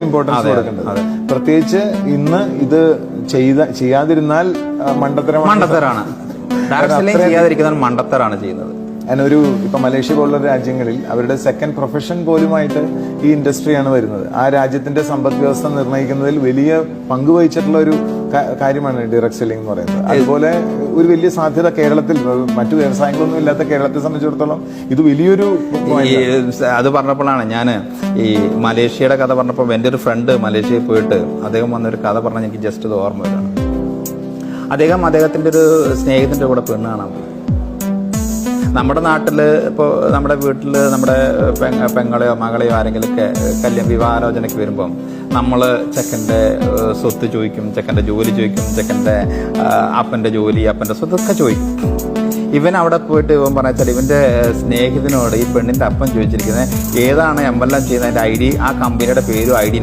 Importance കൊടുക്കേണ്ടത്. പ്രത്യേകിച്ച് ഇന്ന് ഇത് ചെയ്യാതിരുന്നാൽ മണ്ടത്തരാണ്. ചെയ്യാതിരിക്കുന്നതാണ് മണ്ടത്തരാണ് ചെയ്യുന്നത്. അതിനൊരു ഇപ്പൊ മലേഷ്യ പോലുള്ള രാജ്യങ്ങളിൽ അവരുടെ സെക്കൻഡ് പ്രൊഫഷൻ പോലുമായിട്ട് ഈ ഇൻഡസ്ട്രിയാണ് വരുന്നത്. ആ രാജ്യത്തിന്റെ സമ്പദ് വ്യവസ്ഥ നിർണ്ണയിക്കുന്നതിൽ വലിയ പങ്ക് വഹിച്ചിട്ടുള്ള ഒരു കാര്യമാണ് ഡയറക്ട് സെല്ലിംഗ് എന്ന് പറയുന്നത്. അതുപോലെ ഒരു വലിയ സാധ്യത കേരളത്തിൽ, മറ്റു വ്യവസായങ്ങളൊന്നും ഇല്ലാത്ത കേരളത്തെ സംബന്ധിച്ചിടത്തോളം ഇത് വലിയൊരു അത് പറഞ്ഞപ്പോഴാണ് ഞാൻ ഈ മലേഷ്യയുടെ കഥ പറഞ്ഞപ്പോൾ എൻ്റെ ഒരു ഫ്രണ്ട് മലേഷ്യയിൽ പോയിട്ട് അദ്ദേഹം വന്നൊരു കഥ പറഞ്ഞാൽ എനിക്ക് ജസ്റ്റ് ഇത് ഓർമ്മ വരാണ്. അദ്ദേഹത്തിന്റെ ഒരു സ്നേഹിതന്റെ കൂടെ പെണ്ണ് കാണാൻ പോയി. നമ്മുടെ നാട്ടിൽ ഇപ്പോൾ നമ്മുടെ വീട്ടിൽ നമ്മുടെ പെങ്ങളെയോ മകളെയോ ആരെങ്കിലുമൊക്കെ വിവാഹാലോചനയ്ക്ക് വരുമ്പം നമ്മൾ ചെക്കൻ്റെ സ്വത്ത് ചോദിക്കും, ചെക്കൻ്റെ ജോലി ചോദിക്കും, ചെക്കൻ്റെ അപ്പൻ്റെ ജോലി, അപ്പൻ്റെ സ്വത്തൊക്കെ ചോദിക്കും. ഇവൻ അവിടെ പോയിട്ട് ഇവൻ പറഞ്ഞാൽ ഇവൻ്റെ സ്നേഹിതനോട് ഈ പെണ്ണിൻ്റെ അപ്പൻ ചോദിച്ചിരിക്കുന്നത് ഏതാണ് എംഎൽഎം ചെയ്യുന്നതിൻ്റെ ID, ആ കമ്പനിയുടെ പേരും ID